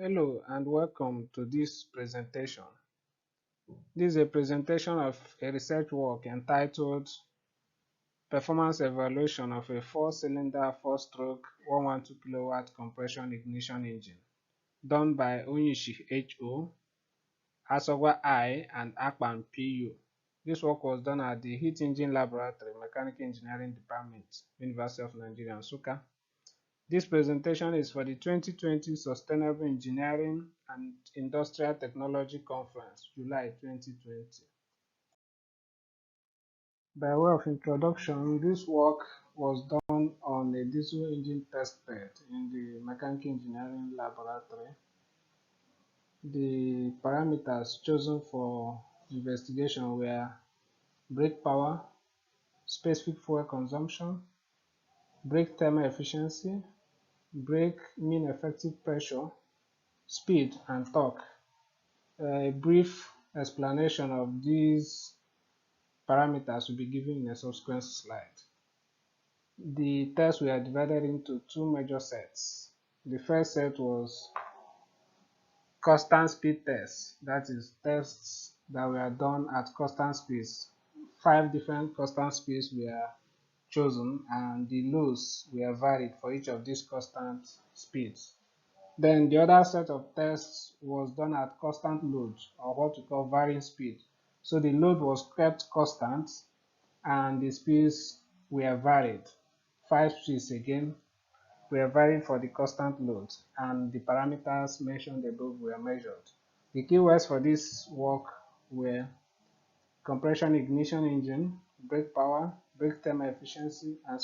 Hello and welcome to this presentation. This is a presentation of a research work entitled Performance Evaluation of a 4-cylinder 4-stroke 112 kilowatt compression ignition engine done by Onyishi HO, Asogwa I, and Akpan PU. This work was done at the Heat Engine Laboratory, Mechanical Engineering Department, University of Nigeria, Nsukka. This presentation is for the 2020 Sustainable Engineering and Industrial Technology Conference, July 2020. By way of introduction, this work was done on a diesel engine test bed in the Mechanical Engineering Laboratory. The parameters chosen for investigation were brake power, specific fuel consumption, brake thermal efficiency, brake mean effective pressure, speed, and torque. A brief explanation of these parameters will be given in a subsequent slide. The tests were divided into two major sets. The first set was constant speed tests, that is, tests that were done at constant speeds. 5 different constant speeds were chosen and the loads were varied for each of these constant speeds. Then the other set of tests was done at constant load, or what we call varying speed. So the load was kept constant and the speeds were varied. 5 speeds again were varied for the constant load and the parameters mentioned above were measured. The keywords for this work were compression ignition engine, brake power, brake thermal efficiency, and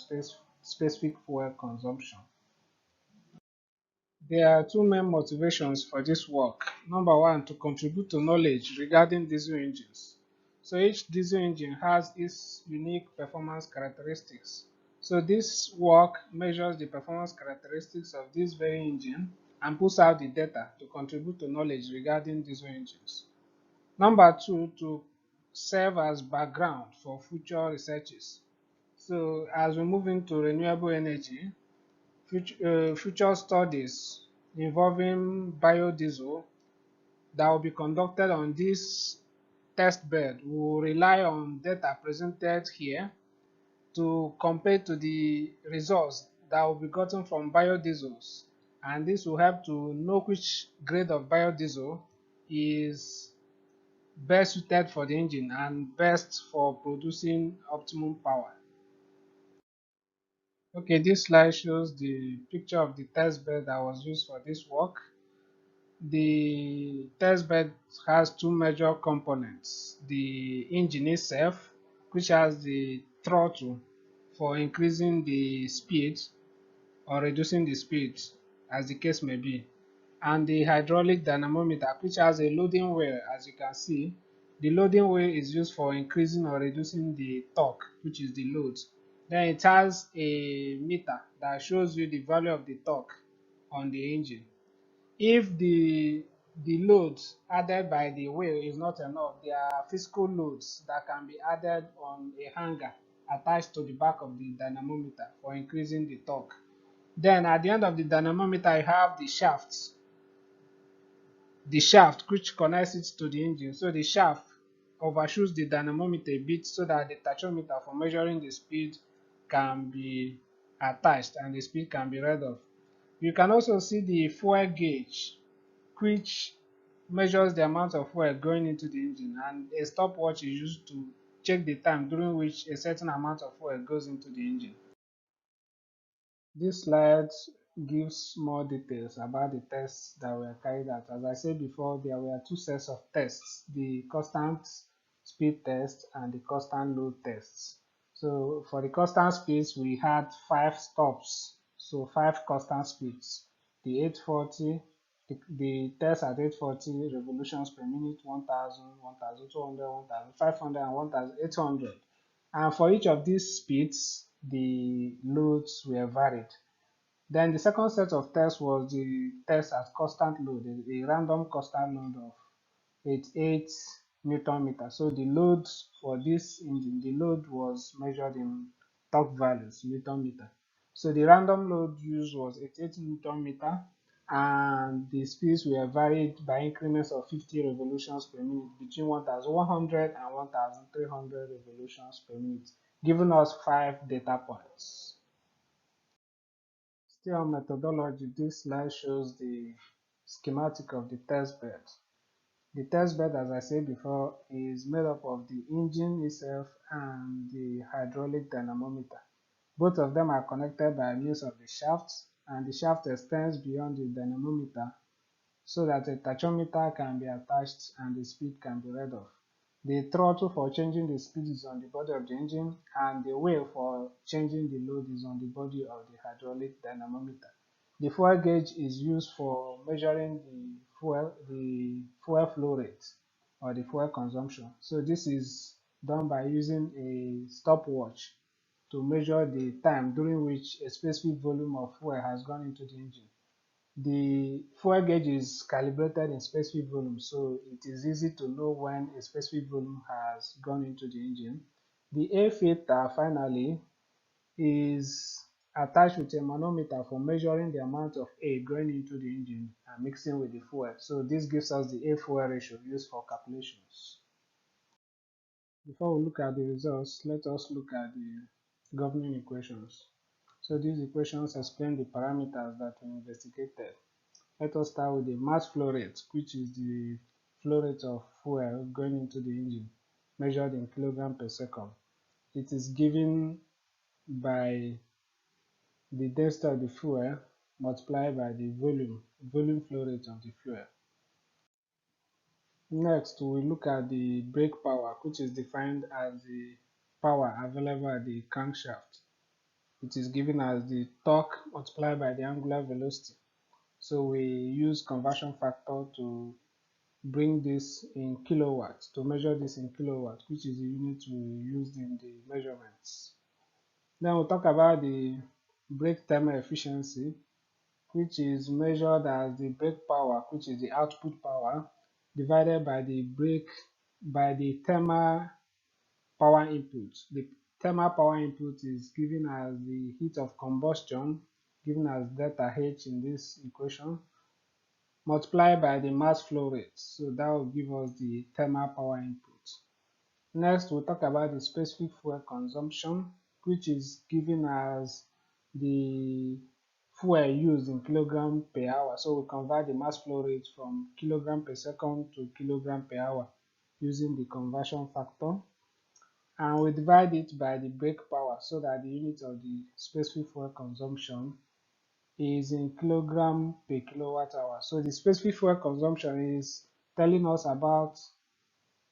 specific fuel consumption. There are two main motivations for this work. Number one, to contribute to knowledge regarding diesel engines. So each diesel engine has its unique performance characteristics. So this work measures the performance characteristics of this very engine and puts out the data to contribute to knowledge regarding diesel engines. Number two, to serve as background for future researches. So as we move into renewable energy, future studies involving biodiesel that will be conducted on this test bed will rely on data presented here to compare to the results that will be gotten from biodiesels, and this will help to know which grade of biodiesel is best suited for the engine and best for producing optimum power. Okay, this slide shows the picture of the test bed that was used for this work. The test bed has two major components: the engine itself, which has the throttle for increasing the speed or reducing the speed, as the case may be, and the hydraulic dynamometer, which has a loading wheel. As you can see, the loading wheel is used for increasing or reducing the torque, which is the load. Then it has a meter that shows you the value of the torque on the engine. If the load added by the wheel is not enough, there are physical loads that can be added on a hanger attached to the back of the dynamometer for increasing the torque. Then at the end of the dynamometer, I have the shaft which connects it to the engine. So the shaft overshoots the dynamometer a bit so that the tachometer for measuring the speed can be attached and the speed can be read off. You can also see the fuel gauge, which measures the amount of fuel going into the engine, and a stopwatch is used to check the time during which a certain amount of fuel goes into the engine. This slide gives more details about the tests that were carried out. As I said before, there were two sets of tests: the constant speed test and the constant load tests. So for the constant speeds, we had 5 stops, so 5 constant speeds. The 840, the test at 840 revolutions per minute, 1000, 1200, 1500, and 1800. And for each of these speeds, the loads were varied. Then the second set of tests was the test at constant load, a random constant load of 88 Newton meter. So the load for this engine, the load was measured in torque values, Newton meter. So the random load used was 88 Newton meter, and the speeds were varied by increments of 50 revolutions per minute between 1100 and 1300 revolutions per minute, giving us 5 data points. Still on methodology, this slide shows the schematic of the test bed. The test bed, as I said before, is made up of the engine itself and the hydraulic dynamometer. Both of them are connected by means of the shaft, and the shaft extends beyond the dynamometer so that a tachometer can be attached and the speed can be read off. The throttle for changing the speed is on the body of the engine, and the wheel for changing the load is on the body of the hydraulic dynamometer. The fuel gauge is used for measuring the fuel flow rate or the fuel consumption. So this is done by using a stopwatch to measure the time during which a specific volume of fuel has gone into the engine. The fuel gauge is calibrated in specific volume, so it is easy to know when a specific volume has gone into the engine. The air filter, finally, is attached with a manometer for measuring the amount of air going into the engine and mixing with the fuel. So this gives us the air-fuel ratio used for calculations. Before we look at the results, let us look at the governing equations. So these equations explain the parameters that we investigated. Let us start with the mass flow rate, which is the flow rate of fuel going into the engine, measured in kilogram per second. It is given by the density of the fuel multiplied by the volume flow rate of the fuel. Next, we look at the brake power, which is defined as the power available at the crankshaft. It is given as the torque multiplied by the angular velocity. So we use conversion factor to bring this in kilowatts, to measure this in kilowatts, which is the unit we used in the measurements. Then we'll talk about the brake thermal efficiency, which is measured as the brake power, which is the output power, divided by the thermal power input. The thermal power input is given as the heat of combustion, given as delta H in this equation, multiplied by the mass flow rate. So that will give us the thermal power input. Next, we'll talk about the specific fuel consumption, which is given as the fuel used in kilogram per hour. So we convert the mass flow rate from kilogram per second to kilogram per hour using the conversion factor. And we divide it by the brake power so that the unit of the specific fuel consumption is in kilogram per kilowatt hour. So the specific fuel consumption is telling us about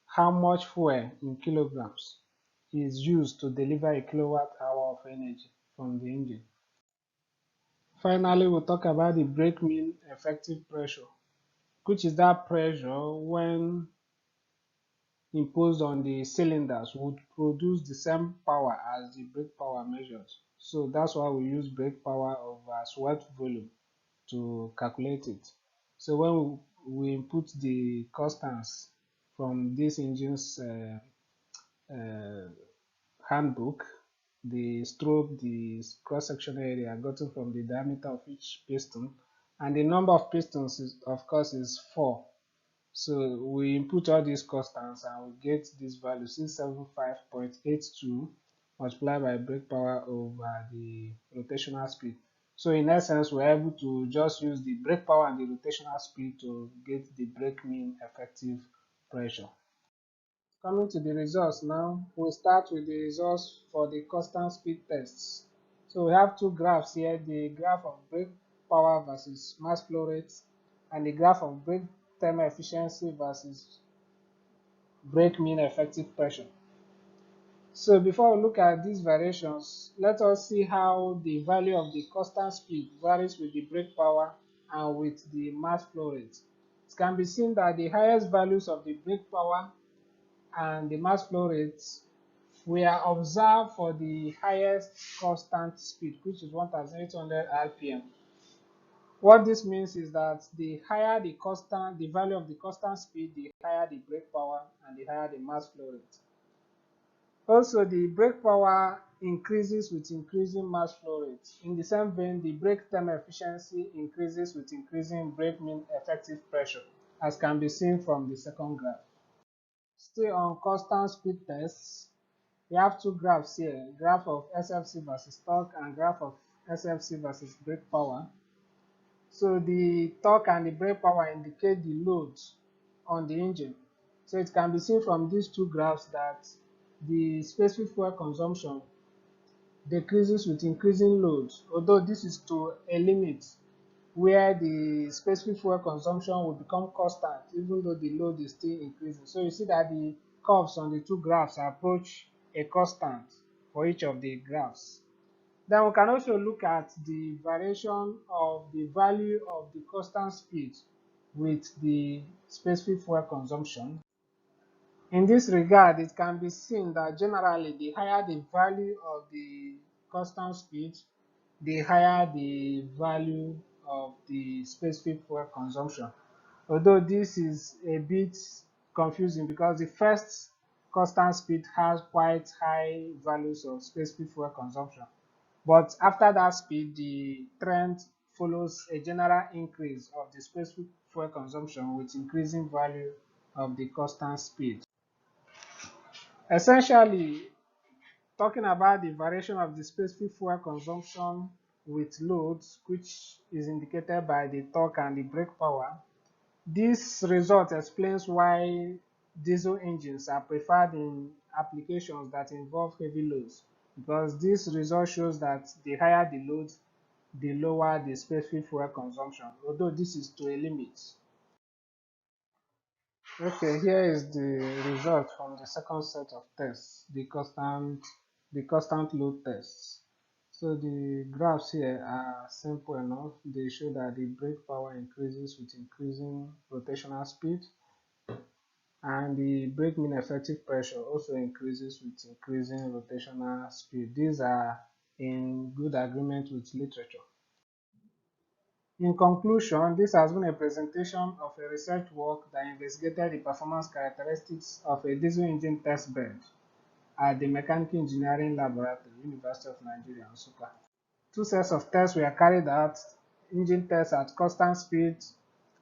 how much fuel in kilograms is used to deliver a kilowatt hour of energy from the engine. Finally, we'll talk about the brake mean effective pressure, which is that pressure when imposed on the cylinders would produce the same power as the brake power measured. So that's why we use brake power over swept volume to calculate it. So when we input the constants from this engine's handbook, the stroke, the cross-sectional area gotten from the diameter of each piston, and the number of pistons is, of course, is 4. So we input all these constants and we get this value 675.82 multiplied by brake power over the rotational speed. So in essence, we're able to just use the brake power and the rotational speed to get the brake mean effective pressure. Coming to the results now, we'll start with the results for the constant speed tests. So we have two graphs here, the graph of brake power versus mass flow rate and the graph of brake thermal efficiency versus brake mean effective pressure. So before we look at these variations, let us see how the value of the constant speed varies with the brake power and with the mass flow rate. It can be seen that the highest values of the brake power and the mass flow rates were observed for the highest constant speed, which is 1800 rpm. What this means is that the higher the value of the constant speed, the higher the brake power and the higher the mass flow rate. Also, the brake power increases with increasing mass flow rate. In the same vein, the brake thermal efficiency increases with increasing brake mean effective pressure, as can be seen from the second graph. Still on constant speed tests, we have two graphs here, graph of SFC versus torque and graph of SFC versus brake power. So the torque and the brake power indicate the load on the engine. So it can be seen from these two graphs that the specific fuel consumption decreases with increasing load, although this is to a limit where the specific fuel consumption will become constant even though the load is still increasing. So you see that the curves on the two graphs approach a constant for each of the graphs. Then we can also look at the variation of the value of the constant speed with the specific fuel consumption. In this regard, it can be seen that generally the higher the value of the constant speed, the higher the value of the specific fuel consumption. Although this is a bit confusing because the first constant speed has quite high values of specific fuel consumption. But after that speed, the trend follows a general increase of the specific fuel consumption with increasing value of the constant speed. Essentially, talking about the variation of the specific fuel consumption with loads, which is indicated by the torque and the brake power, this result explains why diesel engines are preferred in applications that involve heavy loads, because this result shows that the higher the load, the lower the specific fuel consumption, although this is to a limit. Okay, here is the result from the second set of tests, the constant load tests. So the graphs here are simple enough. They show that the brake power increases with increasing rotational speed, and the brake mean effective pressure also increases with increasing rotational speed. These are in good agreement with literature. In conclusion, this has been a presentation of a research work that investigated the performance characteristics of a diesel engine test bed at the Mechanical Engineering Laboratory, University of Nigeria, Nsukka. Two sets of tests were carried out, engine tests at constant speed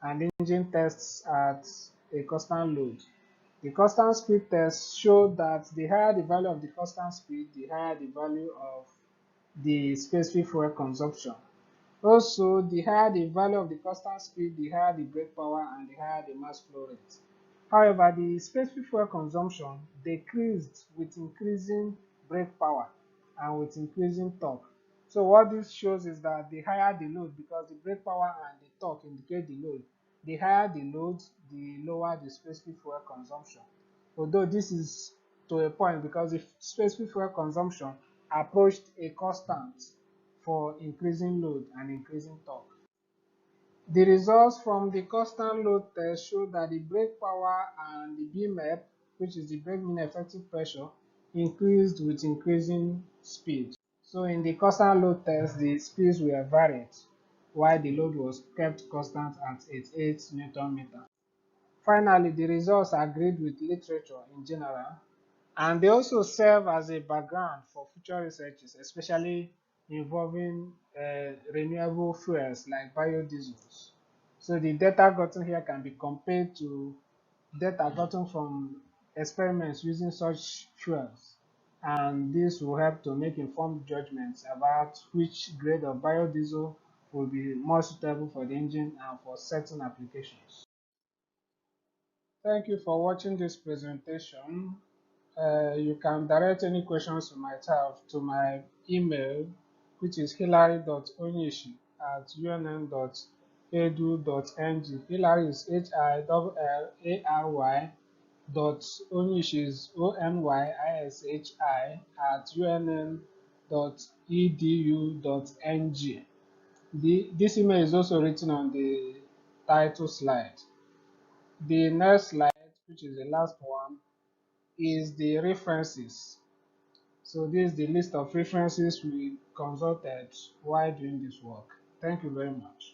and engine tests at a constant load. The constant speed test showed that the higher the value of the constant speed, the higher the value of the specific fuel consumption. Also, the higher the value of the constant speed, the higher the brake power and the higher the mass flow rate. However, the specific fuel consumption decreased with increasing brake power and with increasing torque. So what this shows is that the higher the load, because the brake power and the torque indicate the load, the higher the load, the lower the specific fuel consumption. Although this is to a point because the specific fuel consumption approached a constant for increasing load and increasing torque. The results from the constant load test show that the brake power and the bmep, which is the brake mean effective pressure, increased with increasing speed. So in the constant load test, the speeds were varied, while the load was kept constant at 88 Newton meter. Finally, the results agreed with literature in general, and they also serve as a background for future researches, especially involving renewable fuels like biodiesels. So the data gotten here can be compared to data gotten from experiments using such fuels, and this will help to make informed judgments about which grade of biodiesel will be more suitable for the engine and for certain applications. Thank you for watching this presentation. You can direct any questions you might have to my email, which is hilary.onyishi@unn.edu.ng. Hilary is HILLARY dot Onyishi is ONYISHI at unn.edu.ng. This email is also written on the title slide. The next slide, which is the last one, is the references. So this is the list of references we consulted while doing this work. Thank you very much.